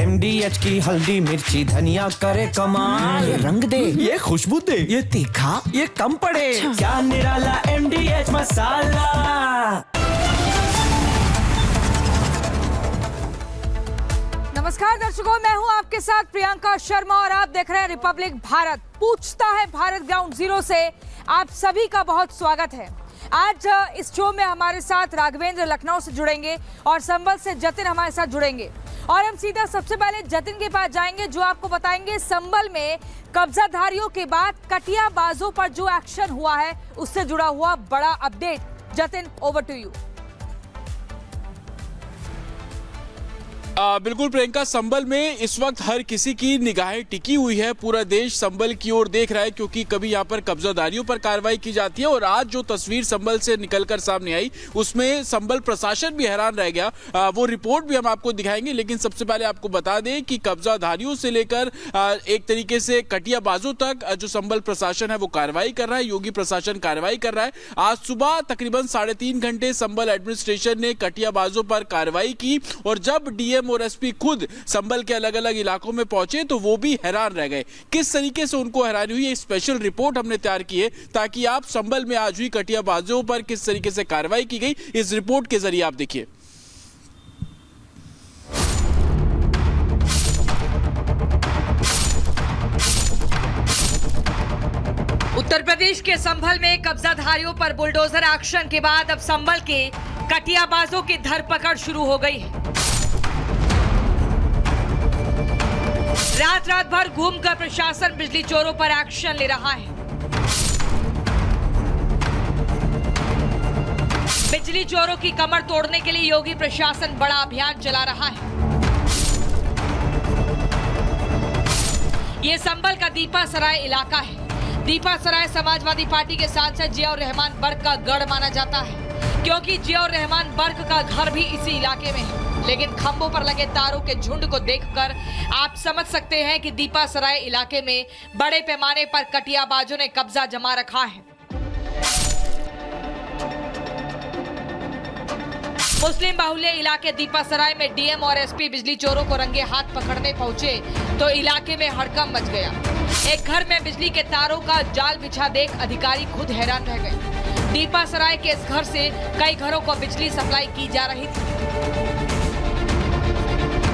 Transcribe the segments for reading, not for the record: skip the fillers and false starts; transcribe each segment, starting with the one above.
MDH की हल्दी मिर्ची धनिया करे कमाल। ये रंग दे, ये खुशबू दे, ये तीखा, ये कम पड़े। क्या निराला MDH मसाला। नमस्कार दर्शकों, मैं हूं आपके साथ प्रियंका शर्मा और आप देख रहे हैं रिपब्लिक भारत। पूछता है भारत ग्राउंड जीरो से आप सभी का बहुत स्वागत है। आज इस शो में हमारे साथ राघवेंद्र लखनऊ से जुड़ेंगे और संबल से जतिन हमारे साथ जुड़ेंगे और हम सीधा सबसे पहले जतिन के पास जाएंगे जो आपको बताएंगे संबल में कब्जाधारियों के बाद कटियाबाजों पर जो एक्शन हुआ है उससे जुड़ा हुआ बड़ा update. Jatin, over to you. बिल्कुल प्रियंका, संबल में इस वक्त हर किसी की निगाहें टिकी हुई है। पूरा देश संबल की ओर देख रहा है क्योंकि कभी यहाँ पर कब्जाधारियों पर कार्रवाई की जाती है और आज जो तस्वीर संबल से निकलकर सामने आई उसमें संबल प्रशासन भी हैरान रह गया। वो रिपोर्ट भी हम आपको दिखाएंगे, लेकिन सबसे पहले आपको बता दें कि कब्जाधारियों से लेकर एक तरीके से कटियाबाजों तक जो संबल प्रशासन है वो कार्रवाई कर रहा है। योगी प्रशासन कार्रवाई कर रहा है। आज सुबह तकरीबन 3.5 घंटे संबल एडमिनिस्ट्रेशन ने कटियाबाजों पर कार्रवाई की और जब डीएम और एसपी खुद संबल के अलग अलग इलाकों में पहुंचे तो वो भी हैरान रह गए। किस तरीके से उनको हैरानी हुई, ये स्पेशल रिपोर्ट हमने तैयार की है ताकि आप संबल में आज हुई कटियाबाजों पर किस तरीके से कार्रवाई की गई इस रिपोर्ट के जरिए आप देखिए। उत्तर प्रदेश के संभल में कब्जाधारियों पर बुलडोजर एक्शन के बाद अब संभल के कटियाबाजों की धरपकड़ शुरू हो गई है। रात भर घूमकर प्रशासन बिजली चोरों पर एक्शन ले रहा है। बिजली चोरों की कमर तोड़ने के लिए योगी प्रशासन बड़ा अभियान चला रहा है। ये संभल का दीपा सराय इलाका है। दीपा सराय समाजवादी पार्टी के सांसद जियाउर रहमान बर्क का गढ़ माना जाता है क्योंकि जियाउर रहमान बर्क का घर भी इसी इलाके में है। लेकिन खंभों पर लगे तारों के झुंड को देखकर आप समझ सकते हैं कि दीपा सराय इलाके में बड़े पैमाने पर कटियाबाजों ने कब्जा जमा रखा है। मुस्लिम बाहुल्य इलाके दीपा सराय में डीएम और एसपी बिजली चोरों को रंगे हाथ पकड़ने पहुंचे तो इलाके में हड़कंप मच गया। एक घर में बिजली के तारों का जाल बिछा देख अधिकारी खुद हैरान रह गए। दीपा सराय के इस घर से कई घरों को बिजली सप्लाई की जा रही थी।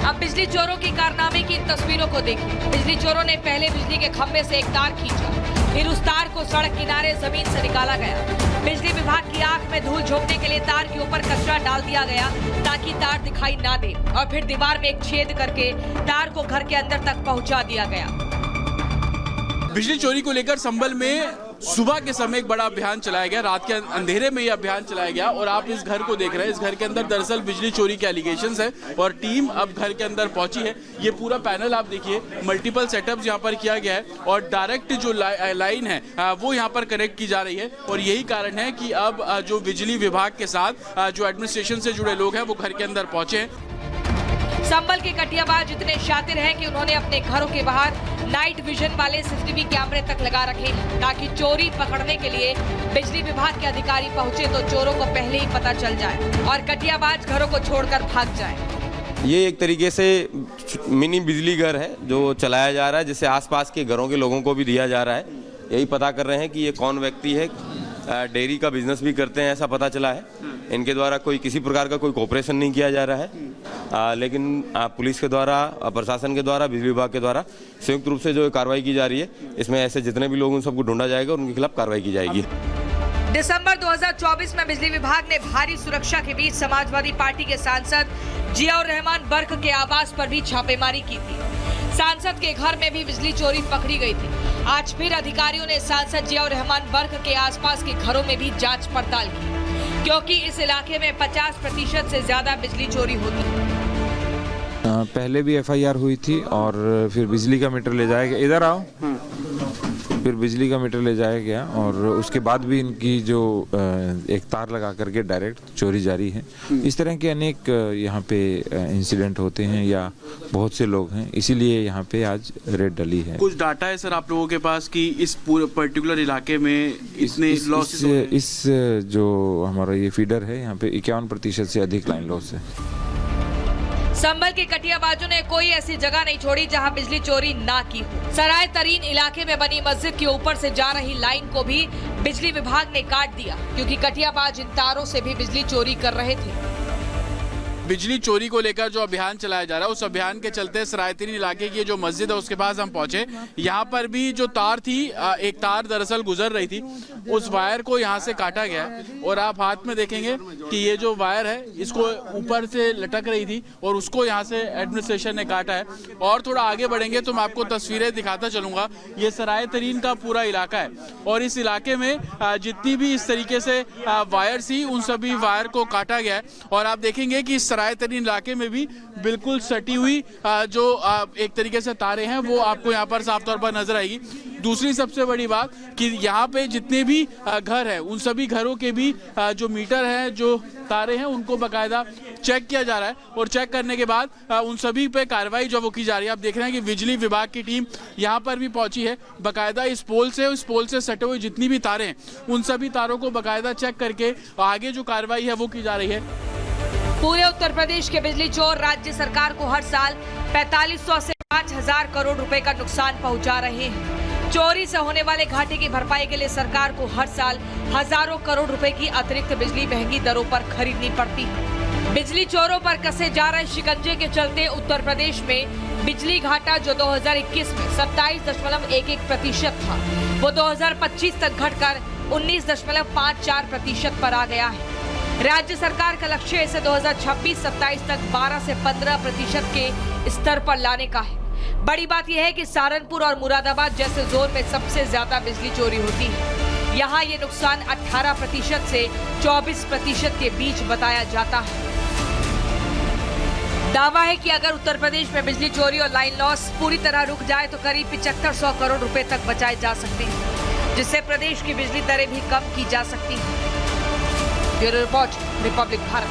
अब बिजली चोरों की कारनामे की तस्वीरों को देखिए। बिजली चोरों ने पहले बिजली के खंभे से एक तार खींचा, फिर उस तार को सड़क किनारे जमीन से निकाला गया। बिजली विभाग की आंख में धूल झोंकने के लिए तार के ऊपर कचरा डाल दिया गया ताकि तार दिखाई ना दे और फिर दीवार में एक छेद करके तार को घर के अंदर तक पहुंचा दिया गया। बिजली चोरी को लेकर संबल में सुबह के समय एक बड़ा अभियान चलाया गया। रात के अंधेरे में ये अभियान चलाया गया और आप इस घर को देख रहे हैं। इस घर के अंदर दरअसल बिजली चोरी के एलिगेशंस है और टीम अब घर के अंदर पहुंची है। ये पूरा पैनल आप देखिए, मल्टीपल सेटअप्स यहाँ पर किया गया है और डायरेक्ट जो लाइन है वो यहाँ पर कनेक्ट की जा रही है और यही कारण है कि अब जो बिजली विभाग के साथ जो एडमिनिस्ट्रेशन से जुड़े लोग हैं वो घर के अंदर पहुंचे हैं। संबल के कटियाबाज इतने शातिर हैं कि उन्होंने अपने घरों के बाहर नाइट विजन वाले सीसीटीवी कैमरे तक लगा रखे हैं ताकि चोरी पकड़ने के लिए बिजली विभाग के अधिकारी पहुंचे तो चोरों को पहले ही पता चल जाए और कटियाबाज घरों को छोड़कर भाग जाए। ये एक तरीके से मिनी बिजली घर है जो चलाया जा रहा है, जिसे आसपास के घरों के लोगों को भी दिया जा रहा है। यही पता कर रहे हैं कि ये कौन व्यक्ति है। डेयरी का बिजनेस भी करते हैं ऐसा पता चला है। इनके द्वारा कोई किसी प्रकार का कोई कोऑपरेशन नहीं किया जा रहा है, लेकिन पुलिस के द्वारा, प्रशासन के द्वारा, बिजली विभाग के द्वारा संयुक्त रूप से जो कार्रवाई की जा रही है, इसमें ऐसे जितने भी लोग उन सबको ढूंढा जाएगा और उनके खिलाफ कार्रवाई की जाएगी। दिसंबर 2024 में बिजली विभाग ने भारी सुरक्षा के बीच समाजवादी पार्टी के सांसद जियाउर रहमान बर्क के आवास पर भी छापेमारी की थी। सांसद के घर में भी बिजली चोरी पकड़ी गई थी। आज फिर अधिकारियों ने सांसद जियाउर रहमान बर्क के आसपास के घरों में भी जांच पड़ताल की क्योंकि इस इलाके में 50% से ज्यादा बिजली चोरी होती है। पहले भी एफआईआर हुई थी और फिर बिजली का मीटर ले जाया गया। इधर आओ। फिर बिजली का मीटर ले जाया गया और उसके बाद भी इनकी जो एक तार लगा करके डायरेक्ट चोरी जारी है। इस तरह के अनेक यहाँ पे इंसिडेंट होते हैं या बहुत से लोग हैं, इसीलिए यहाँ पे आज रेड डली है। कुछ डाटा है सर आप लोगों के पास कि इस पूरे पर्टिकुलर इलाके में इतने लॉसेस इस जो हमारा ये फीडर है यहाँ पे 51% से अधिक लाइन लॉस है। संभल के कटियाबाजों ने कोई ऐसी जगह नहीं छोड़ी जहां बिजली चोरी ना की हो। सराय तरीन इलाके में बनी मस्जिद के ऊपर से जा रही लाइन को भी बिजली विभाग ने काट दिया, क्योंकि कटियाबाज इन तारों से भी बिजली चोरी कर रहे थे। बिजली चोरी को लेकर जो अभियान चलाया जा रहा है, उस अभियान के चलते सरायतरीन इलाके की जो मस्जिद है उसके पास हम पहुंचे। यहाँ पर भी जो तार थी, एक तार दरअसल गुजर रही थी, उस वायर को यहाँ से काटा गया है और आप हाथ में देखेंगे कि ये जो वायर है इसको ऊपर से लटक रही थी और उसको यहाँ से एडमिनिस्ट्रेशन ने काटा है। और थोड़ा आगे बढ़ेंगे तो मैं आपको तस्वीरें दिखाता चलूंगा। ये सरायतरीन का पूरा इलाका है और इस इलाके में जितनी भी इस तरीके से वायर थी उन सभी वायर को काटा गया है और आप देखेंगे कि सरायतरीन इलाके में भी बिल्कुल सटी हुई जो एक तरीके से तारें हैं वो आपको यहाँ पर साफ तौर पर नजर आएगी। दूसरी सबसे बड़ी बात कि यहाँ पे जितने भी घर हैं उन सभी घरों के भी जो मीटर हैं, जो तारें हैं, उनको बकायदा चेक किया जा रहा है और चेक करने के बाद उन सभी पे कार्रवाई जो वो की जा रही है। आप देख रहे हैं कि बिजली विभाग की टीम यहाँ पर भी पहुंची है। बकायदा इस पोल से सटे हुए जितनी भी तारें हैं उन सभी तारों को बकायदा चेक करके आगे जो कार्रवाई है वो की जा रही है। पूरे उत्तर प्रदेश के बिजली चोर राज्य सरकार को हर साल 4500 से 5000 करोड़ रुपए का नुकसान पहुंचा रहे हैं। चोरी से होने वाले घाटे की भरपाई के लिए सरकार को हर साल हजारों करोड़ रुपए की अतिरिक्त बिजली महंगी दरों पर खरीदनी पड़ती है। बिजली चोरों पर कसे जा रहे शिकंजे के चलते उत्तर प्रदेश में बिजली घाटा जो 2021 में 27.11% था, वो 2025 तक घटकर 19.54% पर आ गया है। राज्य सरकार का लक्ष्य इसे 2026-27 तक 12 से 15% के स्तर पर लाने का है। बड़ी बात यह है कि सहारनपुर और मुरादाबाद जैसे जोन में सबसे ज्यादा बिजली चोरी होती है। यहाँ ये नुकसान 18% से 24% के बीच बताया जाता है। दावा है कि अगर उत्तर प्रदेश में बिजली चोरी और लाइन लॉस पूरी तरह रुक जाए तो करीब 7500 करोड़ रुपए तक बचाए जा सकते हैं, जिससे प्रदेश की बिजली दरें भी कम की जा सकती हैं। Bureau report, Republic Bharat.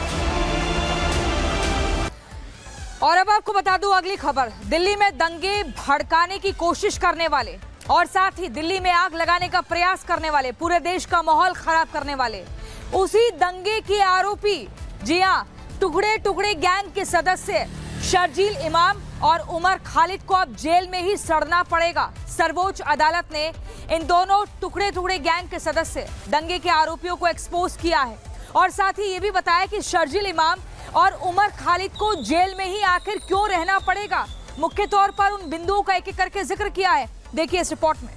और अब आपको बता दूं अगली खबर। दिल्ली में दंगे भड़काने की कोशिश करने वाले और साथ ही दिल्ली में आग लगाने का प्रयास करने वाले, पूरे देश का माहौल खराब करने वाले, उसी दंगे के आरोपी, जी हां, टुकड़े टुकड़े गैंग के सदस्य शर्जील इमाम और उमर खालिद को अब जेल में ही सड़ना पड़ेगा। सर्वोच्च अदालत ने इन दोनों टुकड़े टुकड़े गैंग के सदस्य, दंगे के आरोपियों को एक्सपोज किया है और साथ ही ये भी बताया कि शर्जील इमाम और उमर खालिद को जेल में ही आखिर क्यों रहना पड़ेगा। मुख्य तौर पर उन बिंदुओं का एक एक करके जिक्र किया है। देखिए इस रिपोर्ट में।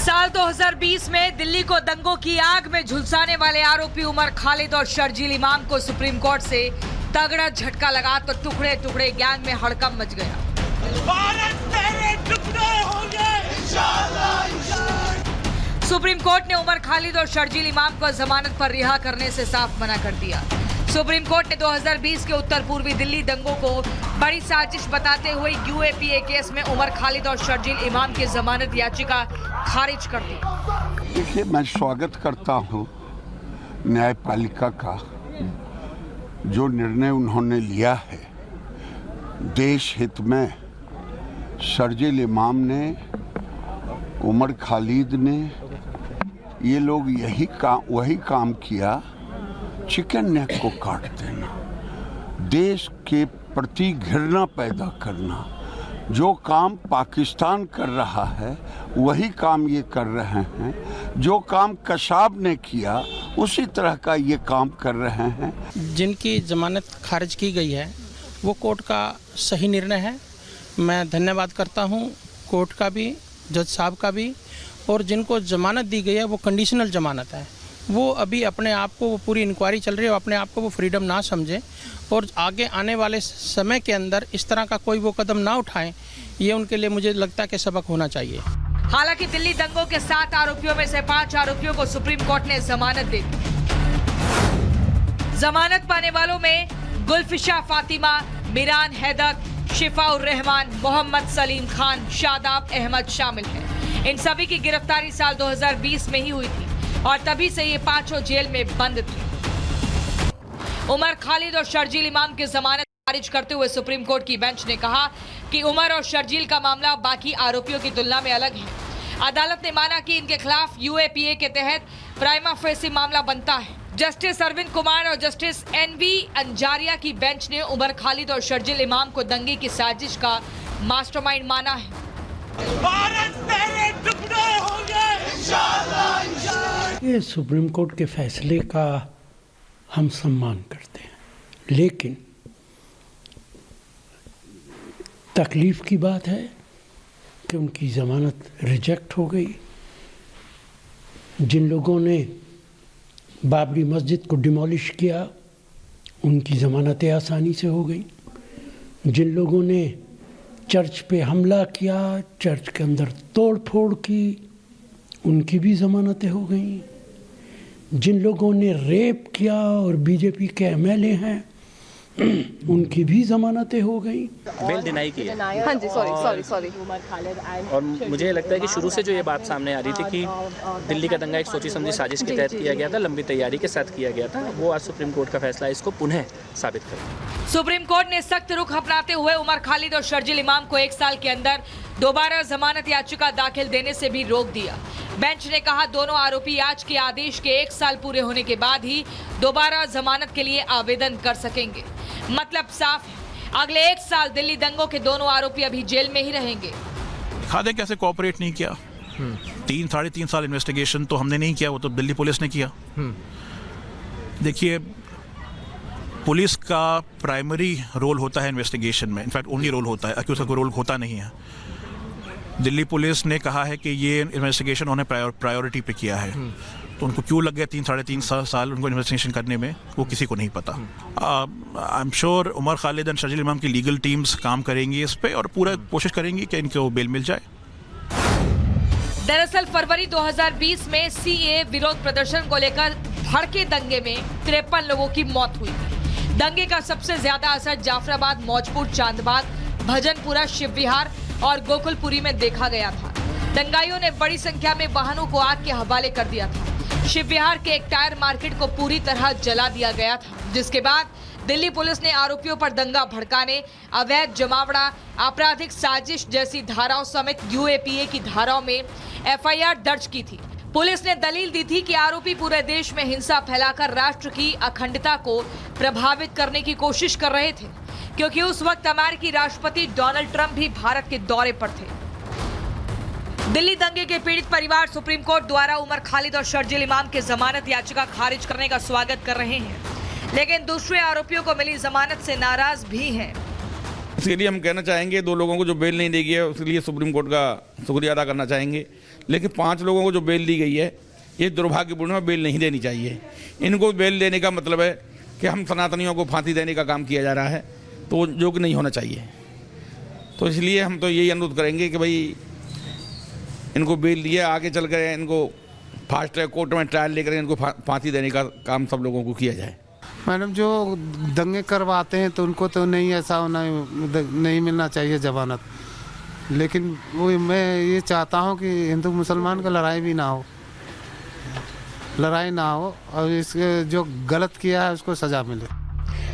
साल 2020 में दिल्ली को दंगों की आग में झुलसाने वाले आरोपी उमर खालिद और शर्जील इमाम को सुप्रीम कोर्ट से तगड़ा झटका लगा तो टुकड़े टुकड़े गैंग में हड़कंप मच गया। भारत तेरे टुकड़े होंगे इंशाअल्लाह। सुप्रीम कोर्ट ने उमर खालिद और शर्जील इमाम को जमानत पर रिहा करने से साफ मना कर दिया। सुप्रीम कोर्ट ने 2020 के उत्तर पूर्वी दिल्ली दंगों को बड़ी साजिश बताते हुए यूएपीए केस में उमर खालिद और शर्जील इमाम की जमानत याचिका खारिज कर दी। देखिए, मैं स्वागत करता हूं न्यायपालिका का, जो निर्णय उन्होंने लिया है देश हित में। शर्जील इमाम ने, उमर खालिद ने, ये लोग वही काम किया, चिकन नेक को काट देना, देश के प्रति घृणा पैदा करना। जो काम पाकिस्तान कर रहा है वही काम ये कर रहे हैं। जो काम कशाब ने किया उसी तरह का ये काम कर रहे हैं। जिनकी जमानत खारिज की गई है वो कोर्ट का सही निर्णय है। मैं धन्यवाद करता हूँ कोर्ट का भी, जज साहब का भी। और जिनको जमानत दी गई है वो कंडीशनल जमानत है। वो अभी अपने आप को, वो पूरी इंक्वायरी चल रही है, अपने आप को वो फ्रीडम ना समझें और आगे आने वाले समय के अंदर इस तरह का कोई वो कदम ना उठाएं। ये उनके लिए मुझे लगता है कि सबक होना चाहिए। हालांकि दिल्ली दंगों के 7 आरोपियों में से 5 आरोपियों को सुप्रीम कोर्ट ने जमानत दे दी। जमानत पाने वालों में गुलफिशा फातिमा, मिरान हैदर, शिफाउर रहमान, मोहम्मद सलीम खान, शादाब अहमद शामिल हैं। इन सभी की गिरफ्तारी साल 2020 में ही हुई थी और तभी से ये पांचों जेल में बंद थे। उमर खालिद और शर्जील इमाम की जमानत खारिज करते हुए सुप्रीम कोर्ट की बेंच ने कहा कि उमर और शर्जील का मामला बाकी आरोपियों की तुलना में अलग है। अदालत ने माना कि इनके खिलाफ यूएपीए के तहत प्राइमा फेसी मामला बनता है। जस्टिस अरविंद कुमार और जस्टिस एनवी अंजारिया की बेंच ने उमर खालिद और शर्जील इमाम को दंगे की साजिश का मास्टरमाइंड माना है। ये सुप्रीम कोर्ट के फैसले का हम सम्मान करते हैं, लेकिन तकलीफ की बात है कि उनकी ज़मानत रिजेक्ट हो गई। जिन लोगों ने बाबरी मस्जिद को डिमोलिश किया, उनकी ज़मानतें आसानी से हो गई। जिन लोगों ने चर्च पे हमला किया, चर्च के अंदर तोड़ फोड़ की, उनकी भी ज़मानतें हो गई। जिन लोगों ने रेप किया और बीजेपी के एमएलए हैं, उनकी भी जमानतें हो गई। बेल डिनाई की है। हाँ जी, सॉरी। और मुझे लगता है कि शुरू से जो ये बात सामने आ रही थी कि दिल्ली का दंगा एक सोची समझी साजिश के तहत किया गया था, लंबी तैयारी के साथ किया गया था, वो आज सुप्रीम कोर्ट का फैसला इसको पुनः साबित करेगा। सुप्रीम कोर्ट ने सख्त रुख अपनाते हुए उमर खालिद और शर्जील इमाम को 1 साल के अंदर दोबारा जमानत याचिका दाखिल देने से भी रोक दिया। बेंच ने कहा दोनों आरोपी आज के आदेश के 1 साल पूरे होने के बाद ही दोबारा जमानत के लिए आवेदन कर सकेंगे। मतलब साफ है, अगले 1 साल दिल्ली दंगों के दोनों आरोपी अभी जेल में ही रहेंगे। खादे कैसे कोऑपरेट नहीं किया। 3-3.5 साल इन्वेस्टिगेशन तो हमने नहीं किया, वो तो दिल्ली पुलिस ने किया। देखिए, पुलिस का प्राइमरी रोल होता है इन्वेस्टिगेशन में, इनफैक्ट ओनली रोल होता है, अक्यूज़ का रोल होता नहीं है। दिल्ली पुलिस ने कहा है कि ये इन्वेस्टिगेशन उन्होंने प्रायोरिटी पे किया है, तो उनको क्यों लग गया 3-3.5 साल उनको इन्वेस्टिगेशन करने में, वो किसी को नहीं पता। I am sure Umar Khalid और शर्जील इमाम की लीगल टीम्स काम करेंगी इस पे और पूरा कोशिश करेंगी कि इनको बेल मिल जाए। दरअसल फरवरी 2020 में सीए विरोध प्रदर्शन को लेकर भड़के दंगे में 53 लोगों की मौत हुई। दंगे का सबसे ज्यादा असर जाफराबाद, मौजपुर, चांदबाग, भजनपुरा, शिव विहार और गोकुलपुरी में देखा गया था। दंगाइयों ने बड़ी संख्या में वाहनों को आग के हवाले कर दिया था। शिव विहार के एक टायर मार्केट को पूरी तरह जला दिया गया था, जिसके बाद दिल्ली पुलिस ने आरोपियों पर दंगा भड़काने, अवैध जमावड़ा, आपराधिक साजिश जैसी धाराओं समेत यूएपीए की धाराओं में एफआईआर दर्ज की थी। पुलिस ने दलील दी थी कि आरोपी पूरे देश में हिंसा फैलाकर राष्ट्र की अखंडता को प्रभावित करने की कोशिश कर रहे थे, क्योंकि उस वक्त अमेरिकी राष्ट्रपति डोनाल्ड ट्रंप भी भारत के दौरे पर थे। दिल्ली दंगे के पीड़ित परिवार सुप्रीम कोर्ट द्वारा उमर खालिद और शर्जील इमाम की जमानत याचिका खारिज करने का स्वागत कर रहे हैं, लेकिन दूसरे आरोपियों को मिली जमानत से नाराज भी हैं। इसके लिए हम कहना चाहेंगे 2 लोगों को जो बेल नहीं दी गई है उसके लिए सुप्रीम कोर्ट का शुक्रिया अदा करना चाहेंगे, लेकिन 5 लोगों को जो बेल दी गई है ये दुर्भाग्यपूर्ण है, बेल नहीं देनी चाहिए। इनको बेल देने का मतलब है कि हम सनातनियों को फांसी देने का काम किया जा रहा है, तो जो कि नहीं होना चाहिए। तो इसलिए हम तो यही अनुरोध करेंगे कि भाई इनको बेल दिया, आगे चल कर इनको फास्ट ट्रैक कोर्ट में ट्रायल लेकर इनको फांसी देने का काम सब लोगों को किया जाए। मैडम, जो दंगे करवाते हैं तो उनको तो नहीं ऐसा होना, नहीं मिलना चाहिए जमानत, लेकिन वो मैं ये चाहता हूँ कि हिंदू मुसलमान का लड़ाई भी ना हो, लड़ाई ना हो और इसके जो गलत किया है उसको सजा मिले।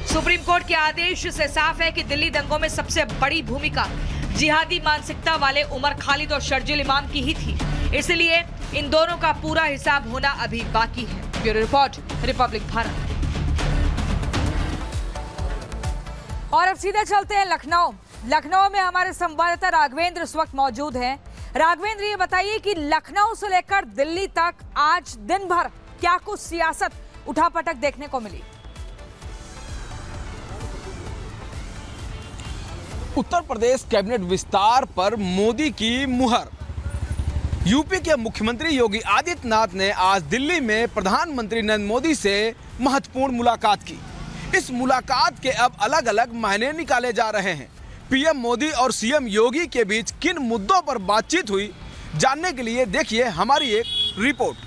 सुप्रीम कोर्ट के आदेश से साफ है कि दिल्ली दंगों में सबसे बड़ी भूमिका जिहादी मानसिकता वाले उमर खालिद और शर्जील इमाम की ही थी, इसलिए इन दोनों का पूरा हिसाब होना अभी बाकी है। Bureau report, Republic Bharat. और अब सीधे चलते हैं लखनऊ में हमारे संवाददाता राघवेंद्र इस वक्त मौजूद हैं। राघवेंद्र, ये बताइए कि लखनऊ से लेकर दिल्ली तक आज दिन भर क्या कुछ सियासत उठापटक देखने को मिली? उत्तर प्रदेश कैबिनेट विस्तार पर मोदी की मुहर। यूपी के मुख्यमंत्री योगी आदित्यनाथ ने आज दिल्ली में प्रधानमंत्री नरेंद्र मोदी से महत्वपूर्ण मुलाकात की। इस मुलाकात के अब अलग अलग मायने निकाले जा रहे हैं। पीएम मोदी और सीएम योगी के बीच किन मुद्दों पर बातचीत हुई, जानने के लिए देखिए हमारी एक रिपोर्ट।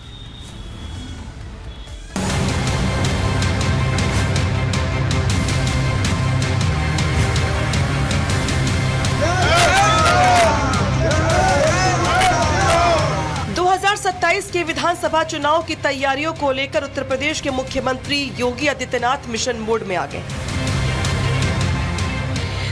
के विधानसभा चुनाव की तैयारियों को लेकर उत्तर प्रदेश के मुख्यमंत्री योगी आदित्यनाथ मिशन मोड में आ गए।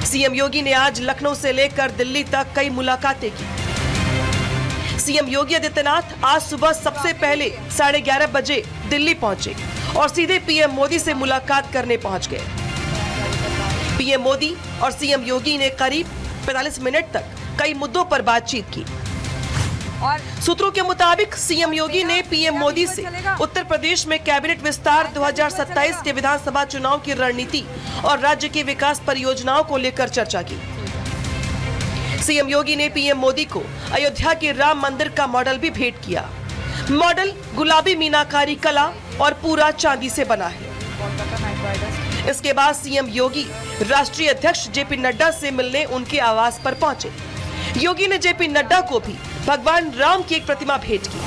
सीएम योगी ने आज लखनऊ से लेकर दिल्ली तक कई मुलाकातें की। सीएम योगी आदित्यनाथ आज सुबह सबसे पहले 11:30 बजे दिल्ली पहुंचे और सीधे पीएम मोदी से मुलाकात करने पहुंच गए। पीएम मोदी और सीएम योगी ने करीब 45 मिनट तक कई मुद्दों पर बातचीत की। और सूत्रों के मुताबिक सीएम योगी ने पीएम मोदी से उत्तर प्रदेश में कैबिनेट विस्तार 2027 के विधानसभा चुनाव की रणनीति और राज्य की विकास परियोजनाओं को लेकर चर्चा की। सीएम योगी ने पीएम मोदी को अयोध्या के राम मंदिर का मॉडल भी भेंट किया। मॉडल गुलाबी मीनाकारी कला और पूरा चांदी से बना है। इसके बाद सीएम योगी राष्ट्रीय अध्यक्ष जेपी नड्डा से मिलने उनके आवास पर पहुंचे। योगी ने जेपी नड्डा को भी भगवान राम की एक प्रतिमा भेंट की।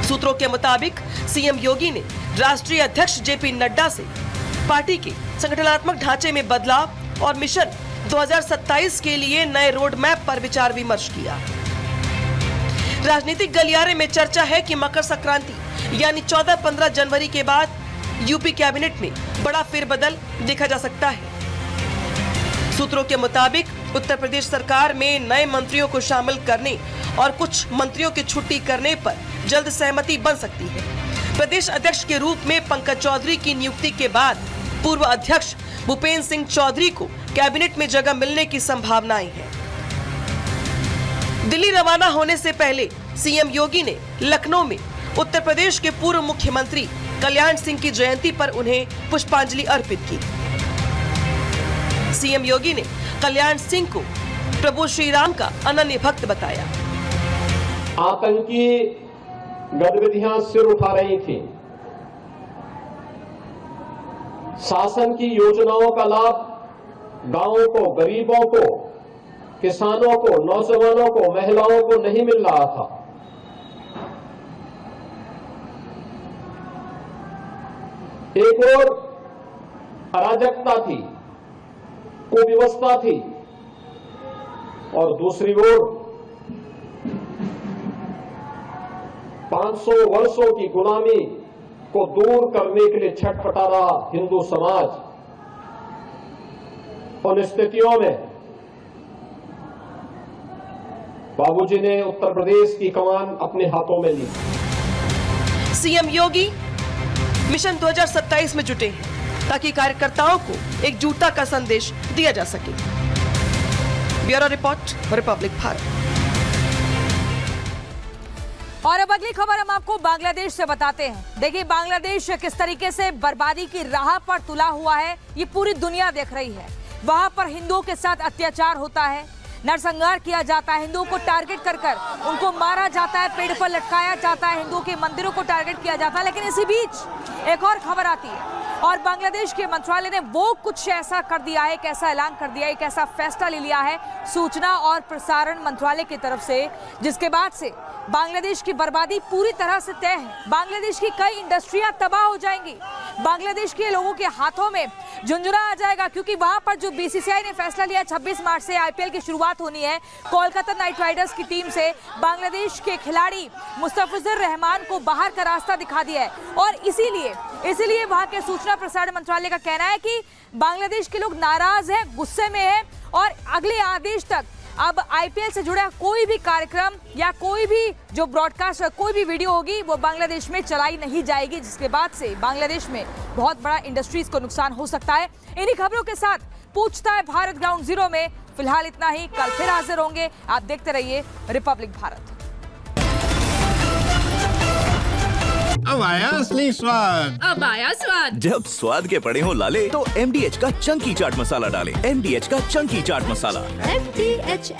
सूत्रों के मुताबिक सीएम योगी ने राष्ट्रीय अध्यक्ष जेपी नड्डा से पार्टी के संगठनात्मक ढांचे में बदलाव और मिशन 2027 के लिए नए रोड मैप पर विचार विमर्श किया। राजनीतिक गलियारे में चर्चा है कि मकर संक्रांति यानी 14-15 जनवरी के बाद यूपी कैबिनेट में बड़ा फेरबदल देखा जा सकता है। सूत्रों के मुताबिक उत्तर प्रदेश सरकार में नए मंत्रियों को शामिल करने और कुछ मंत्रियों की छुट्टी करने पर जल्द सहमति बन सकती है। प्रदेश अध्यक्ष के रूप में पंकज चौधरी की नियुक्ति के बाद पूर्व अध्यक्ष भूपेंद्र सिंह चौधरी को कैबिनेट में जगह मिलने की संभावनाएं हैं। दिल्ली रवाना होने से पहले सीएम योगी ने लखनऊ में उत्तर प्रदेश के पूर्व मुख्यमंत्री कल्याण सिंह की जयंती पर उन्हें पुष्पांजलि अर्पित की। सीएम योगी ने कल्याण सिंह को प्रभु श्री राम का अनन्य भक्त बताया। आतंकी गतिविधियां सिर उठा रही थी। शासन की योजनाओं का लाभ गांवों को, गरीबों को, किसानों को, नौजवानों को, महिलाओं को नहीं मिल रहा था। एक और अराजकता थी, कुव्यवस्था थी और दूसरी ओर 500 वर्षों की गुलामी को दूर करने के लिए छटपटा रहा हिंदू समाज। उन स्थितियों में बाबूजी ने उत्तर प्रदेश की कमान अपने हाथों में ली। सीएम योगी मिशन 2027 में जुटे हैं ताकि कार्यकर्ताओं को एकजुटता का संदेश दिया जा सके। Bureau report, Republic Bharat. और अब अगली खबर हम आपको बांग्लादेश से बताते हैं। देखिए बांग्लादेश किस तरीके से बर्बादी की राह पर तुला हुआ है, ये पूरी दुनिया देख रही है। वहां पर हिंदुओं के साथ अत्याचार होता है, नरसंहार किया जाता है, हिंदुओं को टारगेट कर उनको मारा जाता है, पेड़ पर लटकाया जाता है, हिंदुओं के मंदिरों को टारगेट किया जाता है। लेकिन इसी बीच एक और खबर आती है और बांग्लादेश के मंत्रालय ने वो कुछ ऐसा कर दिया है, एक ऐसा ऐलान कर दिया है, एक ऐसा फैसला ले लिया है सूचना और प्रसारण मंत्रालय की तरफ से, जिसके बाद से बांग्लादेश की बर्बादी पूरी तरह से तय है। बांग्लादेश की कई इंडस्ट्रियां तबाह हो जाएंगी, बांग्लादेश के लोगों के हाथों में झुंझुना आ जाएगा, क्योंकि वहां पर जो बीसीसीआई ने फैसला लिया 26 मार्च से आईपीएल की शुरुआत होनी है। कोलकाता नाइट राइडर्स की टीम से बांग्लादेश के खिलाड़ी मुस्तफिजुर रहमान को बाहर का रास्ता दिखा दिया है और इसीलिए वहां के सूचना प्रसारण मंत्रालय का कहना है कि बांग्लादेश के लोग नाराज हैं, गुस्से में हैं और अगले आदेश तक अब आईपीएल से जुड़ा कोई भी कार्यक्रम या कोई भी जो ब्रॉडकास्ट, कोई भी वीडियो होगी वो बांग्लादेश में चलाई नहीं जाएगी, जिसके बाद से बांग्लादेश में बहुत बड़ा इंडस्ट्रीज को नुकसान हो सकता है। इन्हीं खबरों के साथ पूछता है भारत ग्राउंड जीरो में फिलहाल इतना ही। कल फिर हाजिर होंगे, आप देखते रहिए रिपब्लिक भारत। अब आया असली स्वाद। अब आया स्वाद। जब स्वाद के पड़े हो लाले तो MDH का चंकी चाट मसाला डालें। MDH का चंकी चाट मसाला। MDH